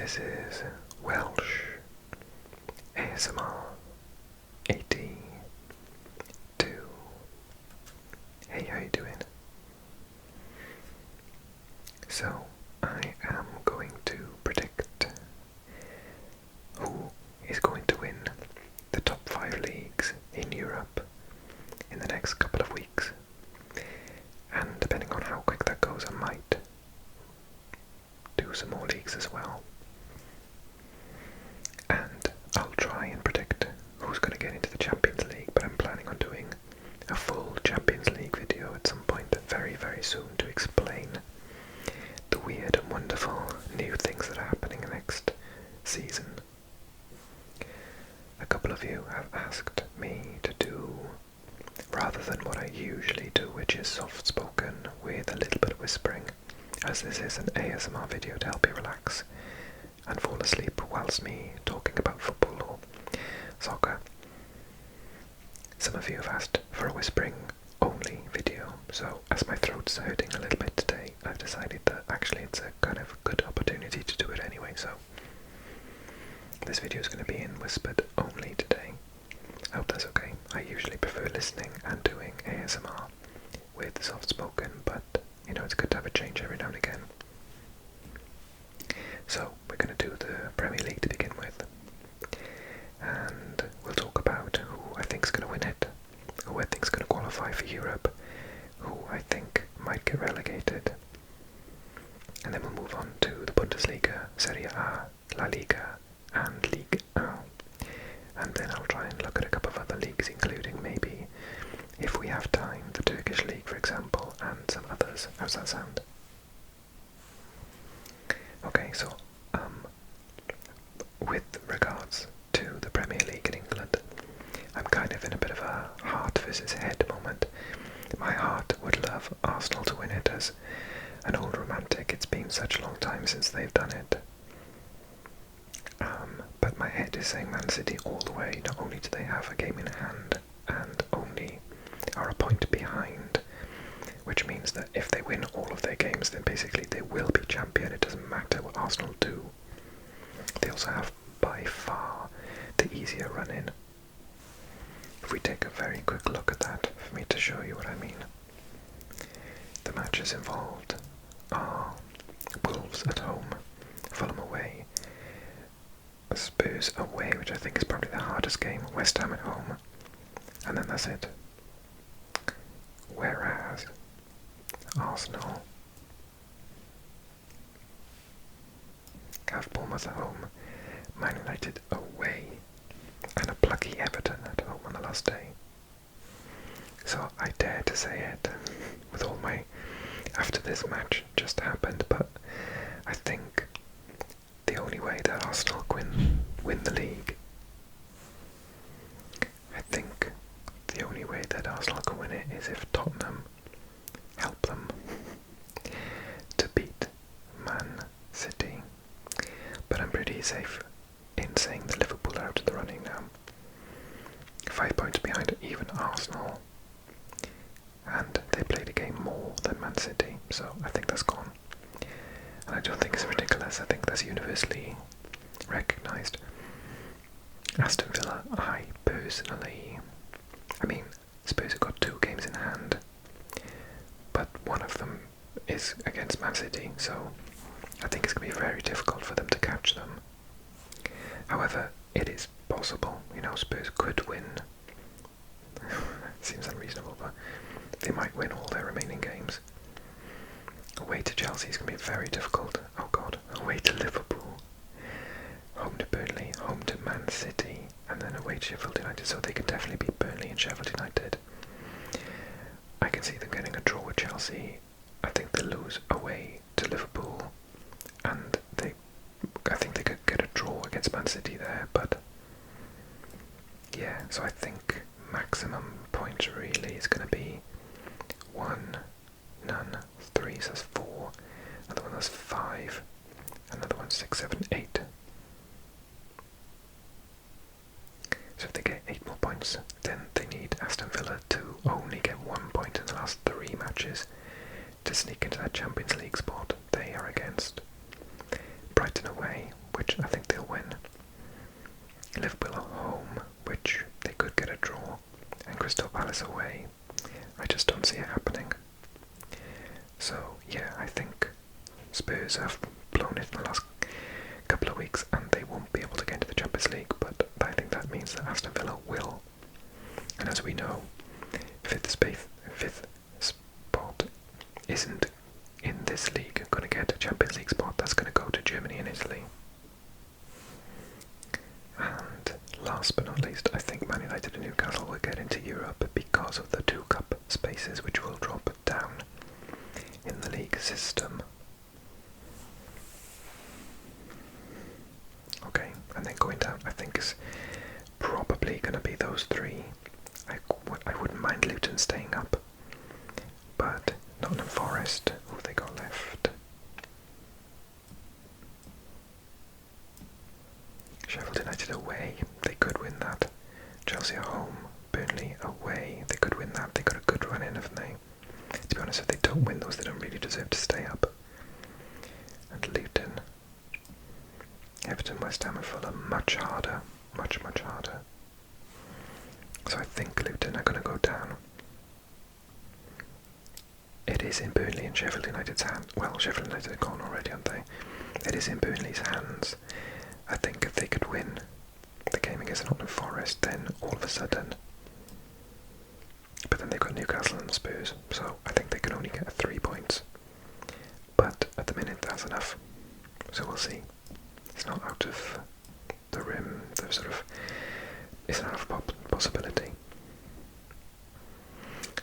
This is Welsh ASMR 82. Hey, how you doing? So, I am going to predict who is going to win the top 5 leagues in Europe in the next couple of weeks. And depending on how quick that goes, I might do some more leagues as well. And I'll try and predict who's going to get into the Champions League, but I'm planning on doing a full Champions League video at some point very, very soon to explain the weird and wonderful new things that are happening next season. A couple of you have asked me to do, rather than what I usually do, which is soft-spoken with a little bit of whispering, as this is an ASMR video to help you relax and fall asleep whilst me talking about football or soccer. Some of you have asked for a whispering only video, so as my throat's hurting a little bit today, I've decided that actually it's a kind of good opportunity to do it anyway, so this video is going to be in whispered only today. I hope that's okay. I usually prefer listening and doing ASMR with soft spoken, but you know, it's good to have a change every now and again. So we're going to do the Premier League to begin with, and we'll talk about who I think is going to win it, who I think is going to qualify for Europe, who I think might get relegated, and then we'll move on to the Bundesliga, Serie A, La Liga and Ligue 1, and then I'll try and look at a couple of other leagues, including maybe, if we have time, the Turkish League for example, and some others. How's that sound? Okay, so with regards to the Premier League in England, I'm kind of in a bit of a heart versus head moment. My heart would love Arsenal to win it. As an old romantic, it's been such a long time since they've done it. But my head is saying Man City all the way. Not only do they have a game in hand, and only are a point behind, which means that if they win all of their games, then basically they will be champion. It doesn't matter what Arsenal do. They also have by far the easier run-in. If we take a very quick look at that, for me to show you what I mean. The matches involved are Wolves at home, Fulham away, Spurs away, which I think is probably the hardest game, West Ham at home, and then that's it. Whereas Arsenal have Bournemouth at home, Man United away, and a plucky Everton at home on the last day. So I dare to say it, with all my, after this match just happened, but I think the only way that Arsenal win the league, I think the only way that Arsenal can win it is if Tottenham help them to beat Man City. But I'm pretty safe in saying that Liverpool are out of the running now. 5 points behind even Arsenal, and they played a game more than Man City, so I think that's gone. And I don't think it's ridiculous, I think that's universally recognised. Aston Villa, I mean, Spurs have got 2 games in hand, but one of them is against Man City, so I think it's going to be very difficult for them to catch them. However, it is possible, you know, Spurs could win. Seems unreasonable, but they might win all their remaining games. Away to Chelsea is going to be very difficult. Oh god. Away to Liverpool, home to Burnley, home to Man City, and then away to Sheffield United, so they can definitely beat Burnley and Sheffield United. I can see them getting a draw with Chelsea. I think they'll lose away to Liverpool, and I think they could get a draw against Man City there, but yeah, so I think maximum points really is going to be 1, none, 3, so that's 4, another one that's 5, another one 6, 7, 8. So if they get 8 more points, then they need Aston Villa to only get 1 point in the last 3 matches to sneak into that Champions League Palace away. I just don't see it happening. So yeah, I think Spurs have blown it in the last couple of weeks and they won't be able to get into the Champions League, but I think that means that Aston Villa will. And as we know, fifth spot isn't in this league going to get a Champions League spot. That's going to go to Germany and Italy. And last but not least, I think Man United and Newcastle will get into Europe because of the 2 cup spaces which will drop down in the league system. Okay, and then going down, I think is probably going to be those 3. I wouldn't mind Luton staying up, but Nottingham Forest, who have they got left? Sheffield United away, they could win that. Chelsea at home, Burnley away, they could win that. They got a good run in, haven't they? To be honest, if they don't win those, they don't really deserve to stay up. And Luton, Everton, West Ham and Fulham, much harder, much harder. So I think Luton are going to go down. It is in Burnley and Sheffield United's hands. Well, Sheffield United are gone already, aren't they? It is in Burnley's hands. I think if they could win the game against Nottingham Forest, then all of a sudden. But then they've got Newcastle and Spurs, so I think they can only get 3 points. But at the minute, that's enough. So we'll see. It's not out of the rim. It's not out of possibility.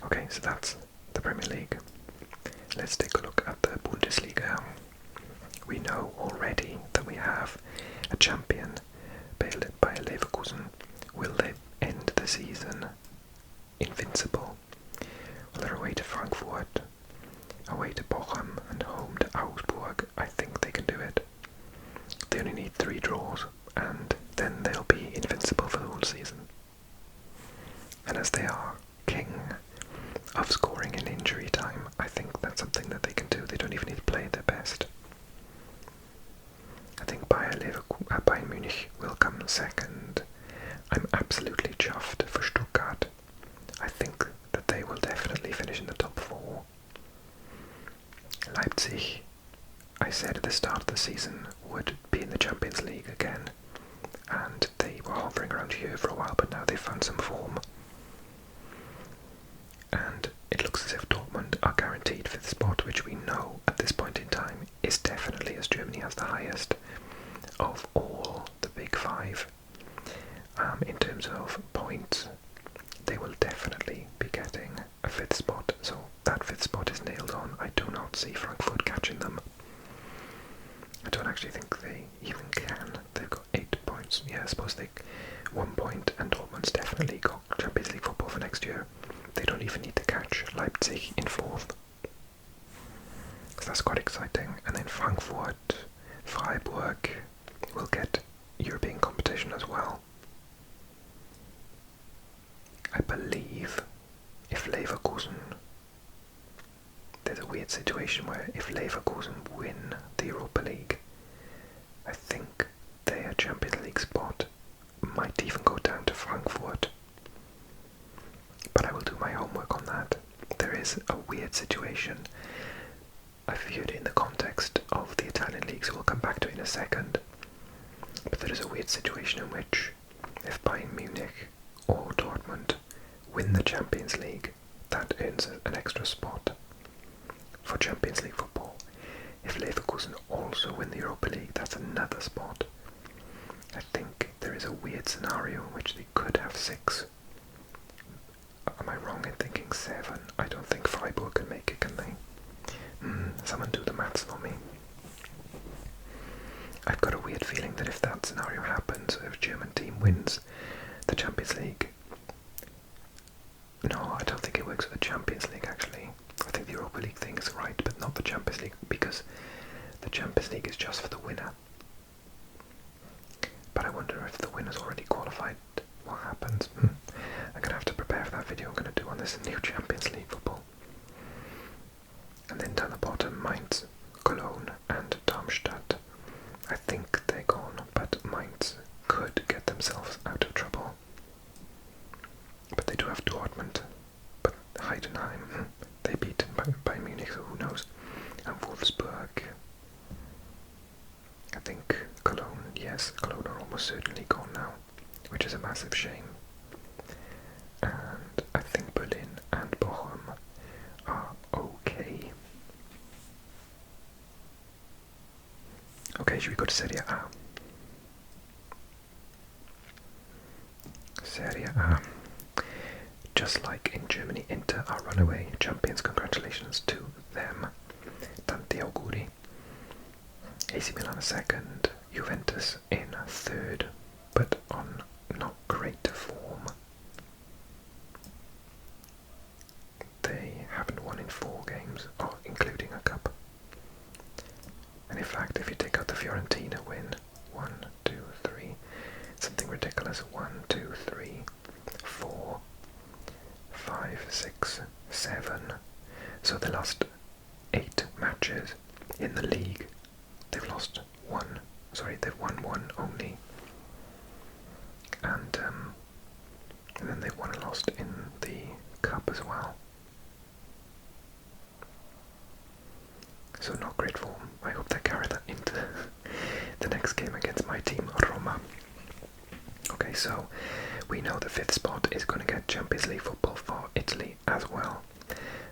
Okay, so that's the Premier League. Let's take a look at the Bundesliga. We know already that we have a champion, Bayer Leverkusen. Will they end the season invincible? Well, they're away to Frankfurt, away to Bochum, and home to Augsburg. I think they can do it. They only need 3 draws, and then they'll be invincible for the whole season. And as they are king of scoring in injury time, I think that's something that they can do. They don't even need to play their best. I think Bayern Munich will come second. I'm absolutely chuffed for Stuttgart. I think that they will definitely finish in the top 4. Leipzig, I said at the start of the season, would be in the Champions League again, and they were hovering around here for a while, but now they've found some form. And it looks as if Dortmund are guaranteed 5th spot, which we know at this point in time is definitely, as Germany has the highest of all the big 5. In terms of points, they will definitely be getting a 5th spot, so that 5th spot is nailed on. I do not see Frankfurt catching them. I don't actually think they even can. They've got 8 points. Yeah, I suppose they 1 point, and Dortmund's definitely got Champions League football for next year. They don't even need to catch Leipzig in 4th. So that's quite exciting. And then Frankfurt, Freiburg will get European competition as well. I believe if Leverkusen, there's a weird situation where if Leverkusen win the Europa League, I think their Champions League spot might even go down to Frankfurt. But I will do my homework on that. There is a weird situation. I viewed it in the context of the Italian league, so we'll come back to it in a second. But there is a weird situation in which if Bayern Munich or Dortmund win the Champions League, that earns an extra spot for Champions League football. If Leverkusen also win the Europa League, that's another spot. I think there is a weird scenario in which they could have 6. Am I wrong in thinking 7? I don't think Freiburg can make it, can they? Someone do the maths for me. I've got a weird feeling that if that scenario happens, if a German team wins the Champions League... No, I don't think it works for the Champions League, actually. I think the Europa League thing is right, but not the Champions League, because the Champions League is just for the winner. But I wonder if the winner's already qualified, what happens? I'm going to have to prepare for that video I'm going to do on this new Champions League football. And then down the bottom, Mainz, Cologne and Darmstadt. I think they're gone, but Mainz could get themselves out of trouble. But they do have Dortmund Wolfsburg. I think Cologne, yes, Cologne are almost certainly gone now, which is a massive shame. And I think Berlin and Bochum are okay. Okay, should we go to Serie A? Serie A. Just like in Germany, Inter are runaway champions. Congratulations to them. Tanti auguri. AC Milan second, Juventus in third, but on not great form. They haven't won in 4 games, including a cup. And in fact, if you take out the Fiorentina win, 1, 2, 3, something ridiculous, 1, 2, 3, 4, 5, 6, 7. So they lost 8 matches in the league. They've lost 1. Sorry, they've won 1 only. And then they've won and lost in the cup as well. So not great form. I hope they carry that into the next game against my team, Roma. Okay, so we know the 5th spot is going to get Champions League football for Italy as well.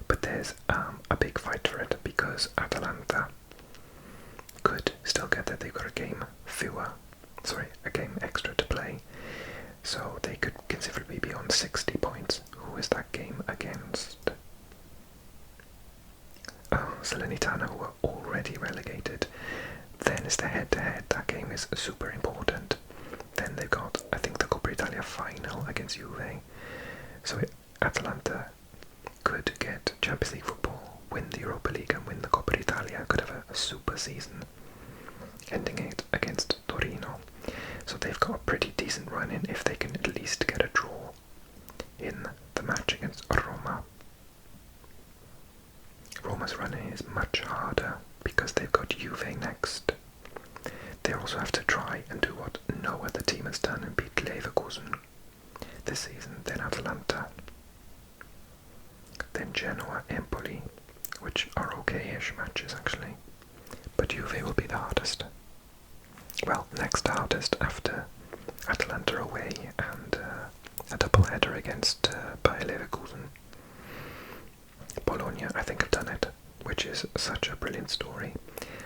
But there's a big fight for it because Atalanta could still get that. They've got a game extra to play. So they could considerably be on 60 points. Who is that game against? Oh, Salernitana, who are already relegated. Then it's the head-to-head. That game is super important. Then they've got, I think, the Coppa Italia final against Juve. So Atalanta could get Champions League football, win the Europa League and win the Coppa Italia. Could have a super season, ending it against Torino. So they've got a pretty decent run in if they can at least get a draw in the match against Roma. Roma's running is much harder because they've got Juve next. They also have to try and do what no other team has done and beat Leverkusen this season, then Atalanta, then Genoa, Empoli, which are okay-ish matches actually, but Juve will be the hardest. Well, next hardest after Atalanta away and a double header against Bayer Leverkusen. Bologna, I think, have done it, which is such a brilliant story.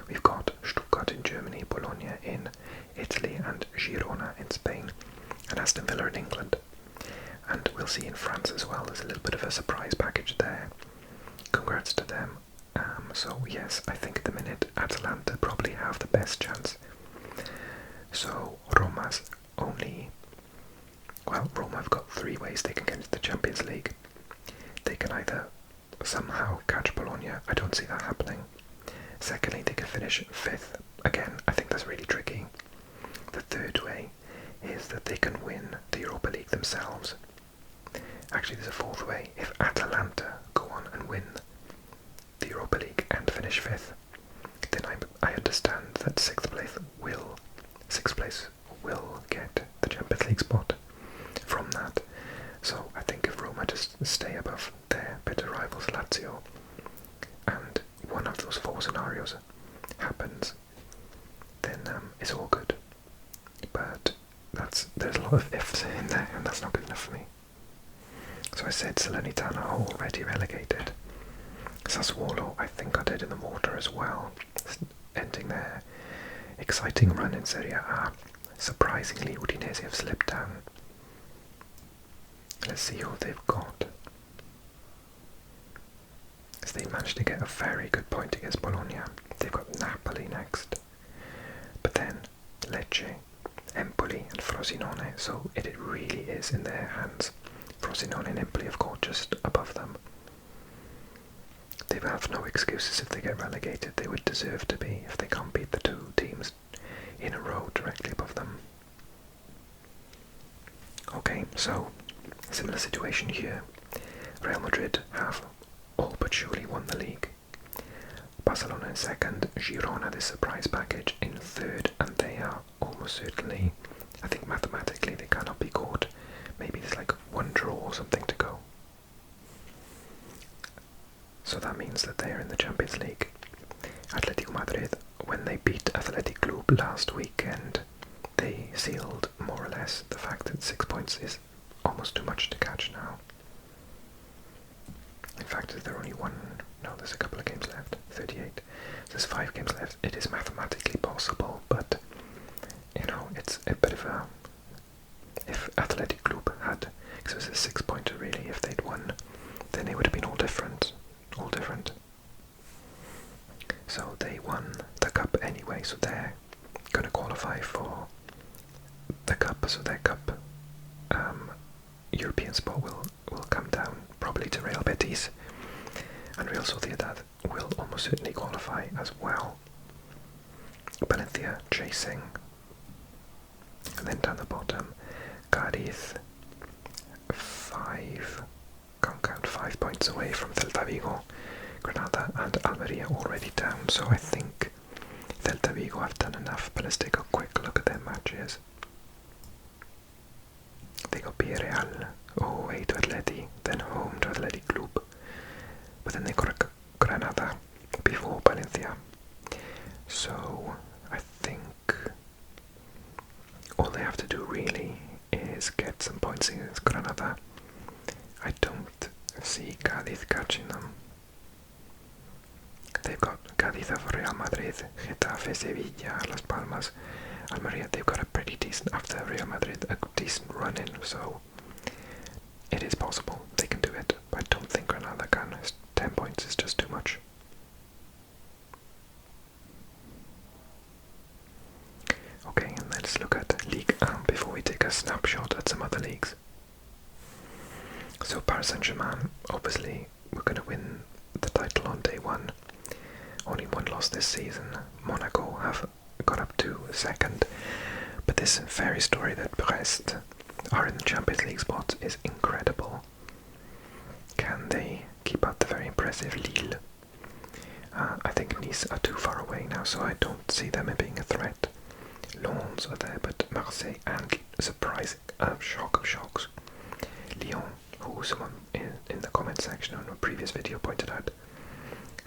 We've got Stuttgart in Germany, Bologna in Italy, and Girona in Spain, and Aston Villa in England. And we'll see in France as well. There's a little bit of a surprise package there. Congrats to them. So yes, I think at the minute Atalanta probably have the best chance. So Roma's only... Well, Roma have got 3 ways they can get into the Champions League. They can either somehow catch Bologna. I don't see that happening. Secondly, they can finish 5th. Again, I think that's really tricky. The third way is that they can win the Europa League themselves. Actually, there's a 4th way. If Atalanta go on and win the Europa League and finish 5th, then I understand that 6th place will get the Champions League spot from that. So I think if Roma just stay above their bitter rivals Lazio, and one of those 4 scenarios happens, then it's all good. But there's a lot of ifs in there, and that's not good enough for me. So I said Salernitana are already relegated. Sassuolo, I think, are dead in the water as well, ending their exciting run in Serie A. Surprisingly, Udinese have slipped down. Let's see who they've got. So they managed to get a very good point against Bologna. They've got Napoli next, but then Lecce, Empoli and Frosinone, so it really is in their hands. Frosinone and Empoli, of course, just above them. They have no excuses if they get relegated. They would deserve to be if they can't beat the 2 teams in a row directly above them. Okay, so similar situation here. Real Madrid have all but surely won the league. Barcelona in 2nd, Girona, this surprise package, in 3rd, and they are almost certainly, I think mathematically they cannot be caught. Maybe there's like 1 draw or something to go. So that means that they are in the Champions League. last weekend, they sealed more or less the fact that 6 points is almost too much to catch now. In fact, is there only one? No, there's a couple of games left. 38. There's 5 games left. It is mathematically possible, but you know, it's a bit of a. If Athletic Club had, because it was a 6-pointer really, if they'd won, then it would have been all different. All different. So they won the cup anyway, so they're going to qualify for the cup. So their cup European spot will come down probably to Real Betis, and Real Sociedad will almost certainly qualify as well. Valencia chasing, and then down the bottom, Cádiz, can't count, 5 points away from Celta Vigo, Granada and Almeria already down, so I think Celta Vigo have done enough. But let's take a quick look at their matches. They got Villarreal, away to Atleti, then home to Athletic Club, but then they got Granada before Valencia. So I think all they have to do really is get some points against Granada. I don't see Cádiz catching them. They've got Cádiz of Real Madrid, Getafe, Sevilla, Las Palmas, Almeria. They've got a pretty decent, after Real Madrid, a decent run in, so it is possible they can do it, but I don't think Granada can. 10 points is just too much. Okay, and let's look at Ligue 1 before we take a snapshot at some other leagues. So Paris Saint-Germain, obviously, we're going to win the title on day one. Only one loss this season. Monaco have got up to second. But this fairy story that Brest are in the Champions League spot is incredible. Can they keep up the very impressive Lille? I think Nice are too far away now, so I don't see them being a threat. Lens are there, but Marseille and, surprising, shock of shocks, Lyon, who someone in the comment section on a previous video pointed out,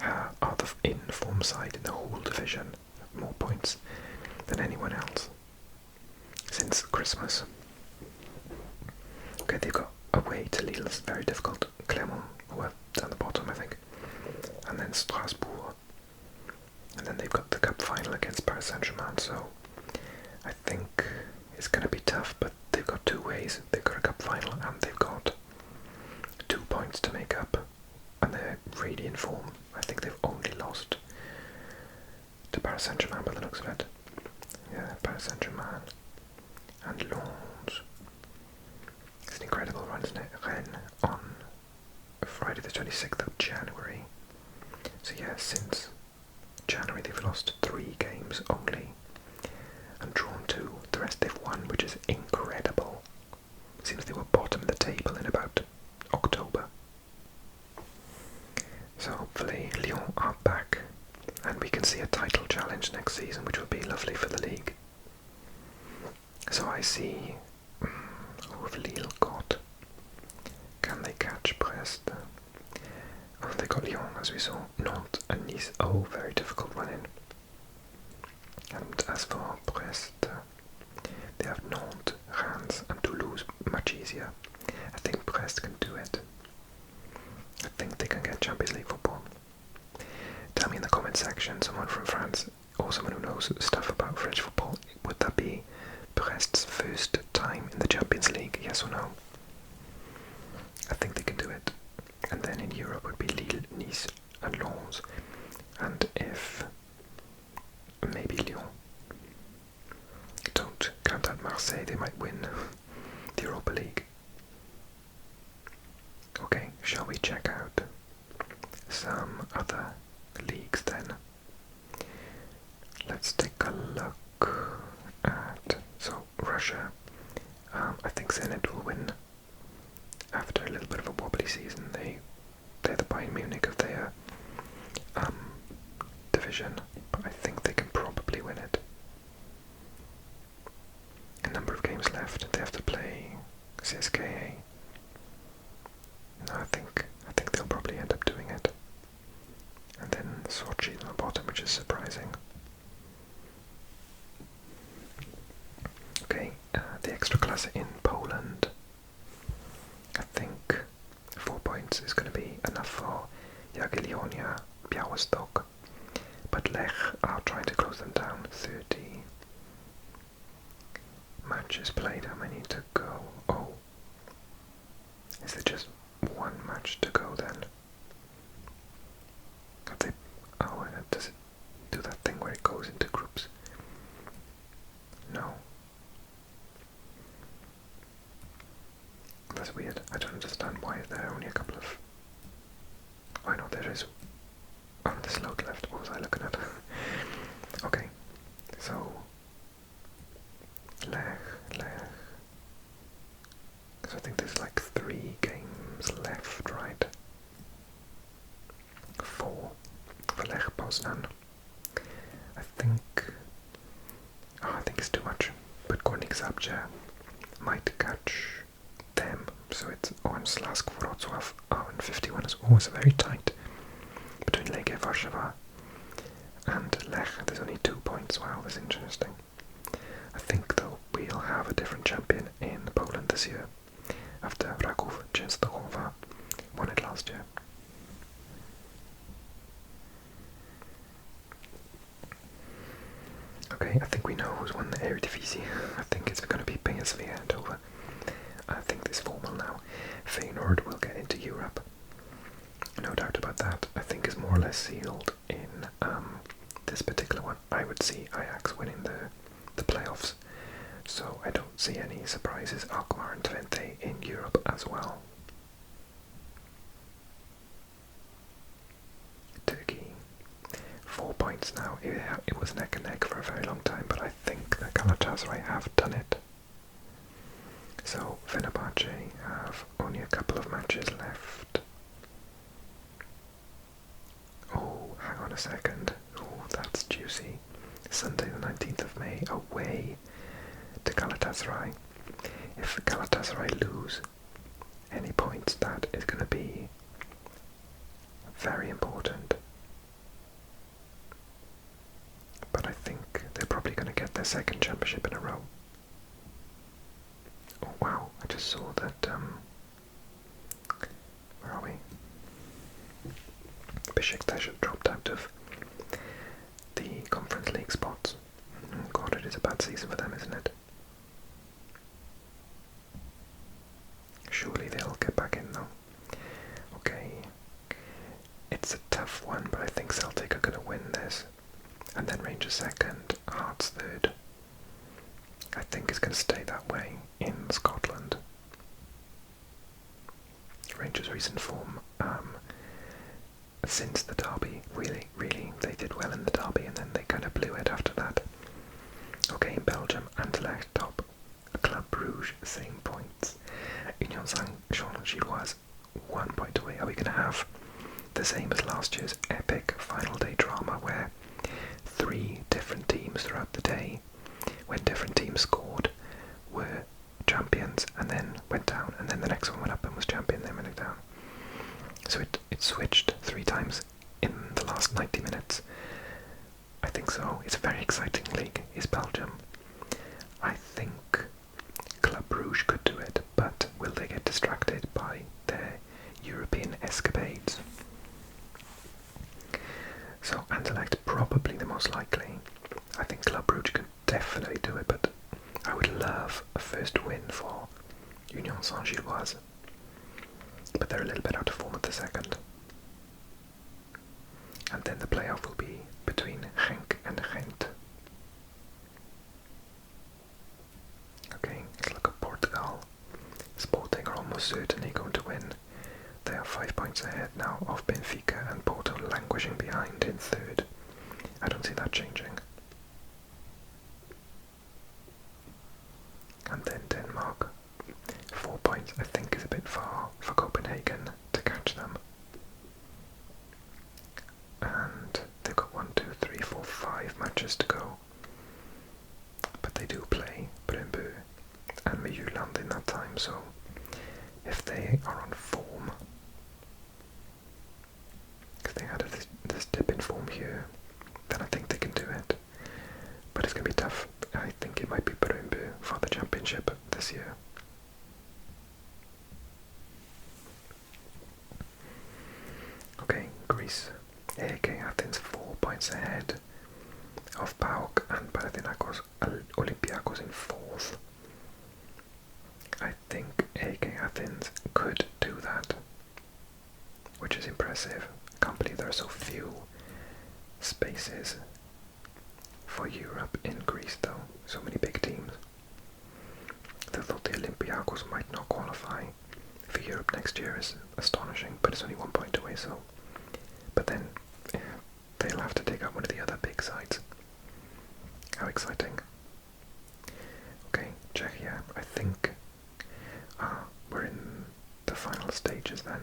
are the in-form side in the whole division, more points than anyone else since Christmas. Okay, they've got away to Lille, it's very difficult. Clermont, who are down the bottom, I think, and then Strasbourg, and then they've got the cup final against Paris Saint-Germain. So I think it's going to be tough, but they've got two ways. They've got a cup final and they've got 2 points to make up, and they're really in form. I think they've only lost to Paris Saint-Germain by the looks of it. Yeah, Paris Saint-Germain and Lens. It's an incredible run, isn't it? Rennes on Friday the 26th of January. So yeah, since January they've lost 3 games only and drawn 2. The rest they've won, which is incredible. Seems they were bottom of the table in about October. So hopefully Lyon are back and we can see a title challenge next season, which would be lovely for the league. So I see who have Lille got. Can they catch Brest? Oh, they got Lyon, as we saw. Nantes and Nice. Oh, very difficult run in. And as for Brest, they have Nantes, Reims and Toulouse, much easier. I think Brest can do it. I think they can get Champions League football. Tell me in the comment section, someone from France, or someone who knows stuff about French football, would that be Brest's first time in the Champions League, yes or no? I think they can do it. And then in Europe would be Lille, Nice and Lens. And if maybe Lyon. Don't count out Marseille, they might win the Europa League. Okay, shall we check out some other leagues then? Let's take a look at, so Russia, I think Zenit will win after a little bit of a wobbly season. They're the Bayern Munich of their division, but I think they can probably win it. A number of games left. They have to play CSKA. No, I think they'll probably end up doing it. And then Sochi on the bottom, which is surprising. close them down. 30 matches played. How many to go? Oh, is there just one match to go then? Have they? Oh, does it do that thing where it goes into groups? No. That's weird. I don't understand why there are only a couple of... Oh, I know there is. Oh, there's load left. What was I looking at? Okay, so Lech. So I think there's like 3 games left, right? 4 for Lech Poznan. I think it's too much. But Górnik Zabrze might catch them. So it's on Slask Wrocław. Oh, and 51 is always very tight between Legia Warszawa and Lech. There's only 2 points. Wow, that's interesting. I think though we'll have a different champion in Poland this year, after Raków Częstochowa won it last year. Okay, I think we know who's won the Eredivisie. I think it's going to be PSV Eindhoven. I think this formal now. Feyenoord will get into Europe. No doubt about that. I think is more or less sealed in this particular one. I would see Ajax winning the playoffs. So I don't see any surprises. Alkmaar and Twente in Europe as well. Turkey. 4 points now. It was neck and neck for a very long time, but I think the Galatasaray have done it. So Fenerbahce have only a couple of matches left. Oh, hang on a second. Oh, that's juicy. Sunday the 19th of May, away to Galatasaray. If Galatasaray lose any points, that is going to be very important. But I think they're probably going to get their second championship in a row. Oh wow, I just saw that, where are we? Besiktas have dropped out of the Conference League spots. Oh god, it is a bad season for them, isn't it? Surely they'll get back in though. Okay, it's a tough one, but I think Celtic are going to win this. And then Rangers second, Hearts third. I think it's going to stay that way in Scotland. Rangers' recent form since the derby, really, they did well in the derby and then they kind of blew it after that. Okay, in Belgium, Anderlecht top, Club Brugge, same points. Union Saint-Gilloise, 1 point away. Are we going to have the same as last year's epic final day drama where 3 different teams throughout the day, when different teams scored, were champions and then went down, and then the next one went up and was champion, then went down? So it switched 3 times in the last 90 minutes. I think so. It's a very exciting league, is Belgium. I think Club Brugge could do it, but will they get distracted by their European escapades? So Anderlecht probably the most likely. I think Club Brugge could definitely do it, but I would love a first win for Union Saint-Gilloise. But they're a little bit out of form at the second. And then the playoff will be between Genk and Gent. Okay, let's look at Portugal. Sporting are almost certainly going to win. They are 5 points ahead now of Benfica, and Porto languishing behind in third. I don't see that changing. And then Denmark. 4 points, I think, is a bit far for Copenhagen to catch them. And they've got 1, 2, 3, 4, 5 matches to go. But they do play Brøndby and Midtjylland in that time, so if they are on form, because they had this dip in form here, then I think they can do it. But it's going to be tough. I think it might be Brøndby for the championship this year. Okay, Greece. AEK Athens 4 points ahead of PAOK Olympiacos in 4th. I think AK Athens could do that, which is impressive. I can't believe there are so few spaces for Europe in Greece though, so many big teams. I thought the Olympiacos might not qualify for Europe next year is astonishing, but it's only 1 point away, so... But then, they'll have to take out one of the other big sides. How exciting. Okay, Czechia, I think we're in the final stages then.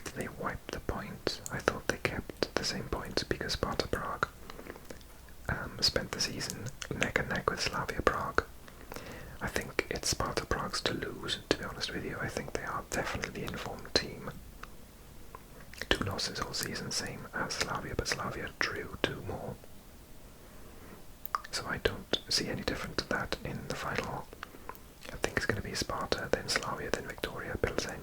Did they wipe the points? I thought they kept the same points because Sparta Prague spent the season neck and neck with Slavia Prague. I think it's Sparta Prague's to lose, to be honest with you. I think they are definitely the informed team. 2 losses all season, same as Slavia, but Slavia drew 2 more. So I don't see any difference to that in the final. I think it's going to be Sparta, then Slavia, then Victoria, Pilsen.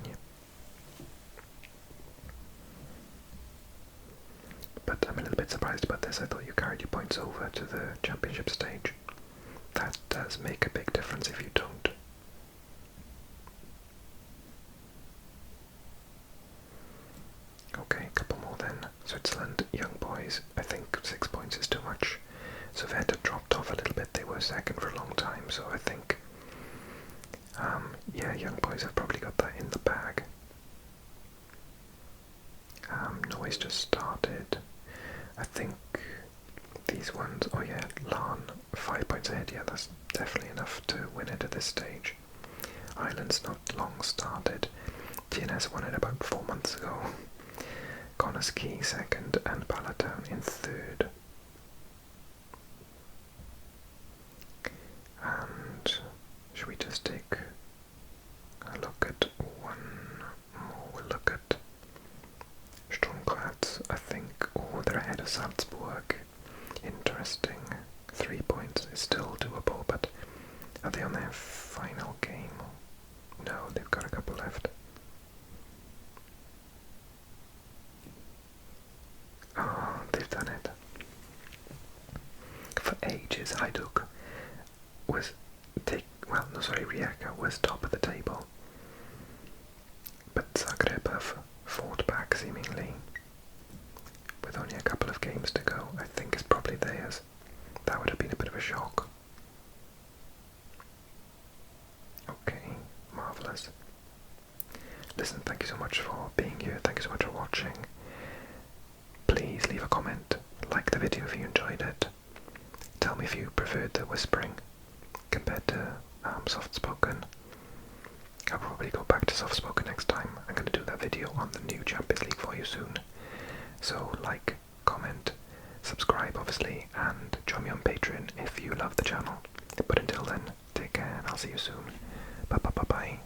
But I'm a little bit surprised about this. I thought you carried your points over to the championship stage. That does make a big difference if you don't. Okay, a couple more then. Switzerland, young boys. I think 6 points is too much. Soveta dropped off a little bit. They were second for a long time, so I think, yeah, young boys have probably got that in the bag. Noise just started. I think these ones, oh yeah, Larn, 5 points ahead, yeah, that's definitely enough to win it at this stage. Ireland's not long started. TNS won it about 4 months ago. Connors Key second and Palatown in third. And should we just take a look at one more? We'll look at Stromgratz, I think. Oh, they're ahead of Salzburg. Interesting. 3 points is still doable, but are they on their final game? No, they've got a couple left. Oh, they've done it. For ages, Hajduk was Rijeka was top of the table, but Zagreb have fought back seemingly. With only a couple of games to go, I think it's probably theirs. That would have been a bit of a shock. Okay, marvellous. Listen, thank you so much for being here, thank you so much for watching. Please leave a comment, like the video if you enjoyed it. Tell me if you preferred the whispering compared to soft-spoken. I'll probably go back to soft-spoken next time. I'm going to do that video on the new Champions League for you soon. So like, comment, subscribe obviously, and join me on Patreon if you love the channel. But until then, take care and I'll see you soon. Bye bye bye bye.